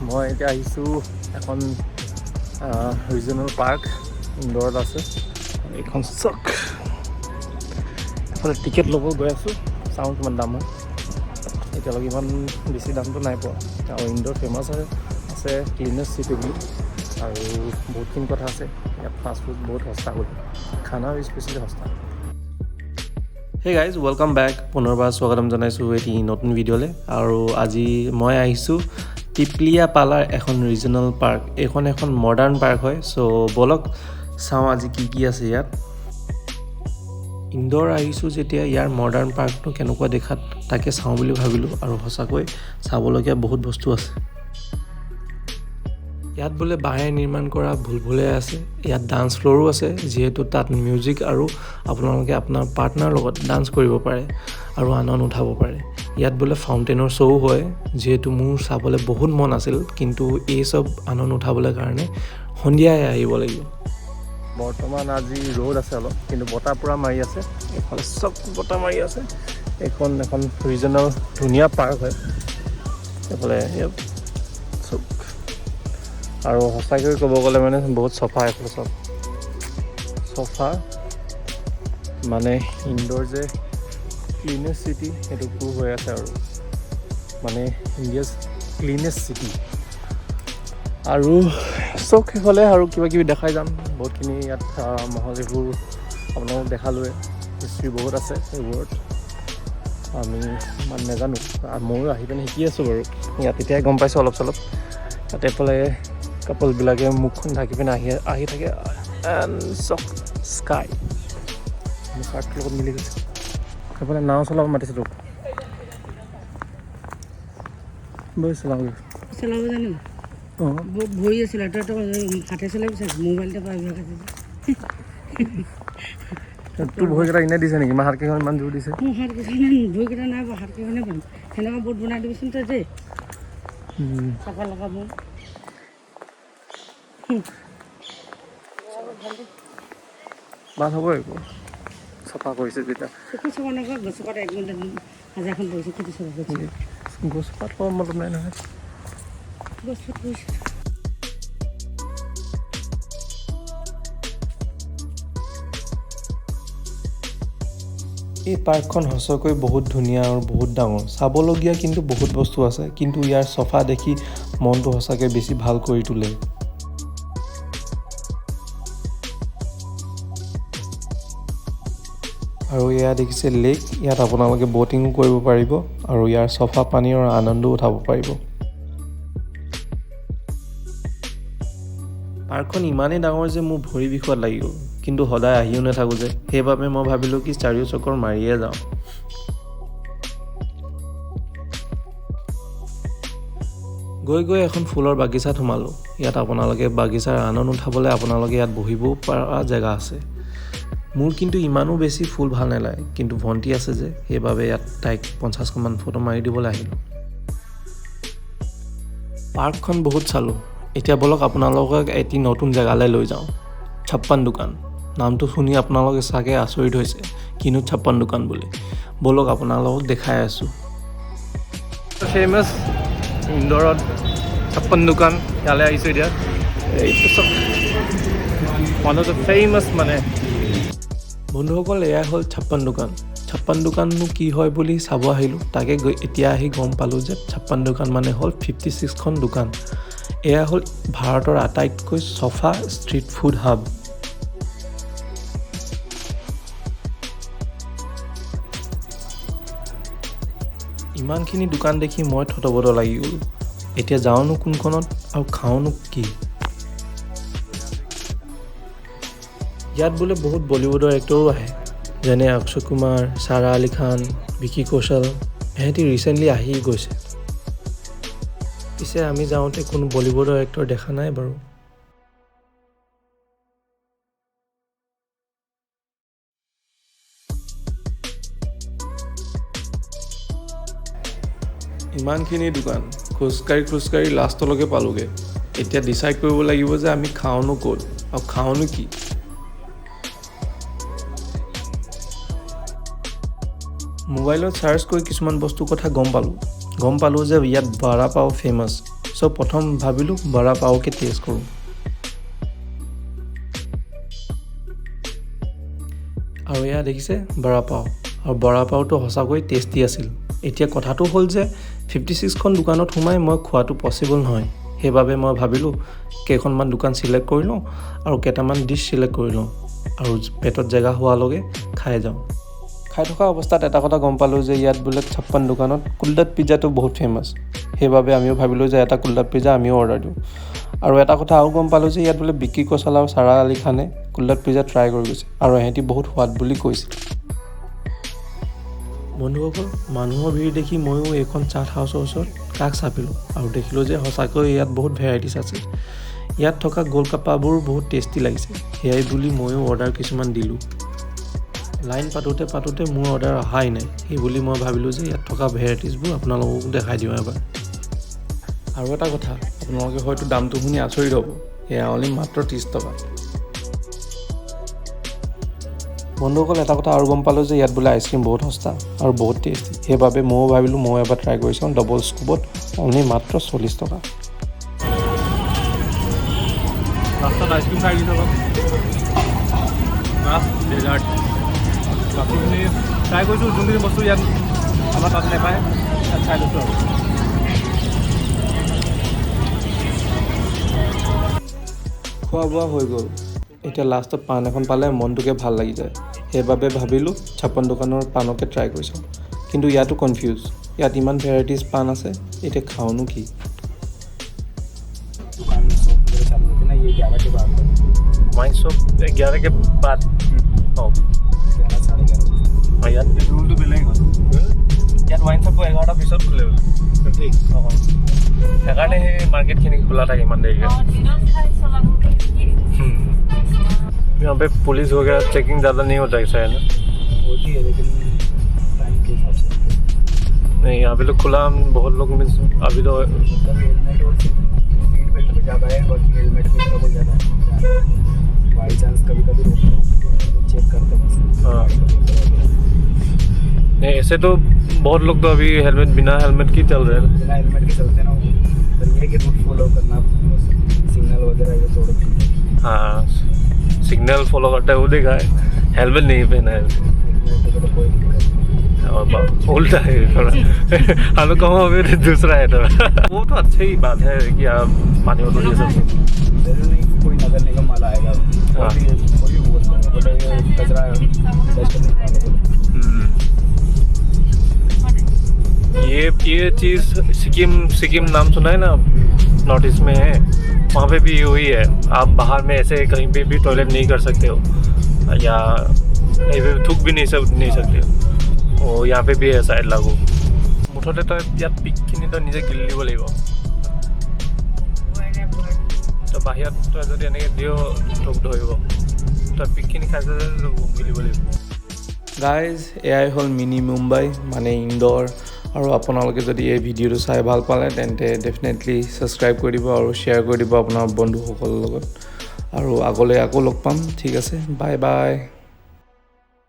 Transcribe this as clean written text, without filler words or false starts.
মই এতিয়া আহিছোঁ এখন ৰিজনেল পাৰ্ক ইন্দোৰত আছে। এইখন চক এফালে টিকেট ল'ব গৈ আছোঁ, চাওঁ কিমান দাম হয়। এতিয়ালৈকে ইমান বেছি দামটো নাই পোৱা। আৰু ইন্দোৰ ফেমাছ আছে ক্লিনেষ্ট চিটি বুলি, আৰু বহুতখিনি কথা আছে ইয়াত। ফাষ্টফুড বহুত সস্তা বুলি, খানাও স্পেচিয়েলি সস্তা। Hey guys, welcome back. পুনৰবাৰ স্বাগতম জনাইছোঁ এটি নতুন ভিডিঅ'লৈ। আৰু আজি মই আহিছোঁ টিপলিয়াপালাৰ এখন ৰিজনেল পাৰ্ক। এইখন এখন মডাৰ্ণ পাৰ্ক হয়। চ' ব'লক চাওঁ আজি কি কি আছে ইয়াত। ইন্দোৰ আহিছোঁ যেতিয়া ইয়াৰ মডাৰ্ণ পাৰ্কটো কেনেকুৱা দেখাত তাকে চাওঁ বুলি ভাবিলোঁ, আৰু সঁচাকৈ চাবলগীয়া বহুত বস্তু আছে। ইয়াত বোলে বাঁহেৰে নিৰ্মাণ কৰা ভুলভুলেয়া আছে। ইয়াত ডান্স ফ্ল'ৰো আছে, যিহেতু তাত মিউজিক আৰু আপোনালোকে আপোনাৰ পাৰ্টনাৰ লগত ডান্স কৰিব পাৰে আৰু আনন্দ উঠাব পাৰে। ইয়াত বোলে ফাউণ্টেইনৰ শ্ব'ও হয়, যিহেতু মোৰ চাবলৈ বহুত মন আছিল, কিন্তু এই চব আনন্দ উঠাবলৈ কাৰণে সন্ধিয়াই আহিব লাগিব। বৰ্তমান আজি ৰ'দ আছে অলপ, কিন্তু বতাহ পূৰা মাৰি আছে। এইফালে চব বতাহ মাৰি আছে। এইখন এখন ৰিজনেল ধুনীয়া পাৰ্ক হয়। এইফালে চব, আৰু সঁচাকৈ ক'ব গ'লে মানে বহুত চফা। এইফালে চব চফা, মানে ইন্দোৰ যে ক্লিনেষ্ট চিটি সেইটো প্ৰুভ হৈ আছে, আৰু মানে ইণ্ডিয়াজ ক্লিনেষ্ট চিটি। আৰু চব সেইফালে আৰু কিবা কিবি দেখাই যাম। বহুতখিনি ইয়াত মহল এইবোৰ আপোনালোকক দেখালোৱে। হিষ্ট্ৰী বহুত আছে এইবোৰত, আমি ইমান নাজানো। ময়ো আহি পিনে শিকি আছোঁ বাৰু ইয়াত, তেতিয়াই গম পাইছোঁ অলপ চলপ। তাতে এইফালে কাপলবিলাকে মুখখন ঢাকি পিনে আহি থাকে। এণ্ড চক স্কাই মোৰ চাৰ্টটোৰ লগত মিলি গৈছে। সেইফালে নাও চলাব মাতিছে তোক, বৈ চলাওঁগৈ। চলাব জানো? অঁ, ভৰি আছিলে তই হাতে চলাই বিচাৰিছ, মোবাইলতে পাই তোৰ ভৰিকেইটা এনেই দিছে নেকি? ইমান হাতকেইখন ইমান জোৰ দিছে। মোৰ হাতকেইখন ভৰিকেইটা নাই বাৰু, হাতকেইখনে পাম। সেনেকুৱা ব'ৰ্ড বনাই দিবিচোন তই দেই, চাফা লগাব। ভাল হ'ব একো, চাফা কৰিছে যেতিয়া। চকু চফা নকৰা, গছপাত 1 ঘণ্টা হাজাৰখন পৰিছে, খেতি চফা কৰিছে। গছপাত পৰা মতলব নাই নহয়, গছপাত পৰিছে। এই পাৰ্কখন সঁচাকৈ বহুত ধুনীয়া আৰু বহুত ডাঙৰ। চাবলগীয়া কিন্তু বহুত বস্তু আছে, কিন্তু ইয়াৰ চফা দেখি মনটো সঁচাকৈ বেছি ভাল কৰি তোলে। আৰু এয়া দেখিছে লেক। ইয়াত আপোনালোকে ব'টিঙো কৰিব পাৰিব, আৰু ইয়াৰ চফা পানীৰ আনন্দও উঠাব পাৰিব। পাৰ্কখন ইমানেই ডাঙৰ যে মোৰ ভৰি বিষত লাগি গ'ল, কিন্তু সদায় আহিও নাথাকোঁ যে, সেইবাবে মই ভাবিলোঁ কি 4 চক্কৰ মাৰিয়ে যাওঁ। গৈ গৈ এখন ফুলৰ বাগিচাত সোমালোঁ। ইয়াত আপোনালোকে বাগিচাৰ আনন্দ উঠাবলৈ আপোনালোকে ইয়াত বহিবও পৰা জেগা আছে। মোৰ কিন্তু ইমানো বেছি ফুল ভাল নালাগে, কিন্তু ভণ্টি আছে যে, সেইবাবে ইয়াত তাইক 50খনমান ফটো মাৰি দিবলৈ আহিলোঁ। পাৰ্কখন বহুত চালোঁ। এতিয়া ব'লক আপোনালোকক এটি নতুন জেগালৈ লৈ যাওঁ, 56 দোকান। নামটো শুনি আপোনালোকে চাগে আচৰিত হৈছে, কিনো 56 দোকান বুলি। ব'লক আপোনালোকক দেখাই আছোঁ। ফেমাছ ইন্দোৰত 56 দোকান, ইয়ালৈ আহিছোঁ এতিয়া। এইটো চব ওৱান অফ দ্য ফেমাছ মানে। বন্ধুসকল, এয়াই হ'ল 56 দোকান। 56 দোকাননো কি হয় বুলি চাব আহিলোঁ। তাকে এতিয়া আহি গম পালোঁ যে 56 দোকান মানে হ'ল 56খন দোকান। এয়া হ'ল ভাৰতৰ আটাইতকৈ চফা ষ্ট্ৰীট ফুড হাব। ইমানখিনি দোকান দেখি মই থতবত লাগি গ'ল। এতিয়া যাওঁনো কোনখনত আৰু খাওঁনো কি? ইয়াত বোলে বহুত বলীউডৰ এক্টৰো আহে, যেনে অক্ষয় কুমাৰ, ছাৰা আলী খান, ভিকি কৌশল। এহেঁতি ৰিচেণ্টলি আহি গৈছে। পিছে আমি যাওঁতে কোনো বলীউডৰ এক্টৰ দেখা নাই বাৰু। ইমানখিনি দোকান খোজকাঢ়ি লাষ্টলৈকে পালোঁগৈ। এতিয়া ডিচাইড কৰিব লাগিব যে আমি খাওঁনো ক'ত আৰু খাওঁনো কি। মোবাইলত চাৰ্চ কৰি কিছুমান বস্তুৰ কথা গম পালোঁ যে ইয়াত বড়া পাও ফেমাছ। চ' চ' প্ৰথম ভাবিলোঁ বৰা পাওকে টেষ্ট কৰোঁ। আৰু এয়া দেখিছে বৰা পাও, আৰু বৰা পাওটো সঁচাকৈ টেষ্টি আছিল। এতিয়া কথাটো হ'ল যে 56খন দোকানত সোমাই মই খোৱাটো পচিবল নহয়, সেইবাবে মই ভাবিলোঁ কেইখনমান দোকান চিলেক্ট কৰি লওঁ আৰু কেইটামান ডিছ চিলেক্ট কৰি লওঁ আৰু পেটত জেগা হোৱালৈকে খাই যাওঁ। খাই থকা অৱস্থাত এটা কথা গম পালোঁ যে ইয়াত বোলে 56 দোকানত কুলদাত পিজ্জাটো বহুত ফেমাছ, সেইবাবে আমিও ভাবিলোঁ যে এটা কুলদাত পিজ্জা আমিও অৰ্ডাৰ দিওঁ। আৰু এটা কথা আৰু গম পালোঁ যে ইয়াত বোলে বিক্কি কৌশল আৰু ছাৰা আলী খানে কুলদাত পিজ্জা ট্ৰাই কৰি গৈছে আৰু এহেঁতি বহুত সোৱাদ বুলি কৈছিল। বন্ধুসকল, মানুহৰ ভিৰ দেখি ময়ো এইখন চাট হাউচৰ ওচৰত কাষ চাপিলোঁ আৰু দেখিলোঁ যে সঁচাকৈ ইয়াত বহুত ভেৰাইটিছ আছে। ইয়াত থকা গোলকাপ্পাবোৰ বহুত টেষ্টি লাগিছে, সেয়াই বুলি ময়ো অৰ্ডাৰ কিছুমান দিলোঁ। লাইন পাতোঁতে মোৰ অৰ্ডাৰ অহাই নাই, সেইবুলি মই ভাবিলোঁ যে ইয়াত থকা ভেৰাইটিছবোৰ আপোনালোকক দেখাই দিওঁ এবাৰ। আৰু এটা কথা, আপোনালোকে হয়তো দামটো শুনি আচৰিত হ'ব, এয়া অনলি মাত্ৰ 30 টকা। বন্ধুসকল, এটা কথা আৰু গম পালোঁ যে ইয়াত বোলে আইচক্ৰীম বহুত সস্তা আৰু বহুত টেষ্টি, সেইবাবে ময়ো ভাবিলোঁ ময়ো এবাৰ ট্ৰাই কৰি চাওঁ ডাবল স্কুপত অনলি মাত্ৰ 40 টকা। লাষ্টত আইচক্ৰীম খাই দিছোঁ লাষ্ট ডেজাৰ্ট বাকীখিনি ট্ৰাই কৰিছোঁ, যোনখিনি বস্তু ইয়াত আমাৰ তাত নাপায় তাত খাই লৈছোঁ আৰু। খোৱা বোৱা হৈ গ'ল, এতিয়া লাষ্টত পাণ এখন পালে মনটোকে ভাল লাগি যায়, সেইবাবে ভাবিলোঁ 56 দোকানৰ পাণকে ট্ৰাই কৰি চাওঁ। কিন্তু ইয়াতো কনফিউজ, ইয়াত ইমান ভেৰাইটিজ পাণ আছে, এতিয়া খাওঁনো কি। वाइन शॉप 11 के बाद ইয়াত ৰুলটো বেলেগ হয়। ইয়াত ৱাইন শ্বপ 11টাৰ পিছত খোলে বোলে, ঠিক সেইকাৰণে সেই মাৰ্কেটখিনি খোলা থাকে ইমান দেৰিকৈ। यहाँ पे पुलिस वगैरह चेकिंग ज़्यादा नहीं होता है शायद ना? होती है लेकिन टाइम के हिसाब से नहीं, यहाँ पे तो खुला बहुत लोग मीन्स अभी तो मतलब हेलमेट और सीट बेल्ट पे ज़्यादा है, बाकी हेलमेट पे थोड़ा बहुत ज़्यादा है। बाई चांस कभी कभी रोकते हैं, चेक करते हैं बस। हाँ नहीं, ऐसे तो बहुत लोग तो अभी हेलमेट बिना हेलमेट की चल रहे हैं। बिना हेलमेट के चलते ना, पर ये है कि रूट फॉलो करना, सिग्नल वगैरह ये थोड़ा। हाँ, सिग्नल फॉलो करता है वो देखा है, हेलमेट नहीं पहना है। हेलमेट तो कोई दिक्कत नहीं। उल्टा है थोड़ा हम लोग कहाँ अभी दूसरा है थोड़ा। वो तो अच्छी ही बात है कि आप पानी बोतल ये सब जरूर नहीं कोई नगर निगम वाला आएगा, हाँ। कोई बोलता है कचरा डस्ट नहीं डालो। ये चीज़ सिक्किम नाम सुना है ना, नॉर्थ ईस्ट में है, वहाँ पे भी वही है। आप बाहर में ऐसे कहीं पे भी टॉयलेट नहीं कर सकते हो या कहीं पे थूक भी नहीं सकते हो, और यहाँ पे भी है शायद लागू। मुठते तो यार पिकखिनि तो निजे गिলি দিব লাগিব, তো বাহিৰত তই যদি এনেকৈ দিও তোক ধৰিব, তই পিকখিনি খাইছে গিলিব লাগিব। গাইজ, এয়াই হ'ল মিনি মুম্বাই মানে ইন্দোৰ। আৰু আপোনালোকে যদি এই ভিডিঅ'টো চাই ভাল পালে তেন্তে ডেফিনেটলি ছাবস্ক্ৰাইব কৰি দিব আৰু শ্বেয়াৰ কৰি দিব আপোনাৰ বন্ধুসকলৰ লগত। আৰু আগলৈ আকৌ লগ পাম, ঠিক আছে, বাই বাই।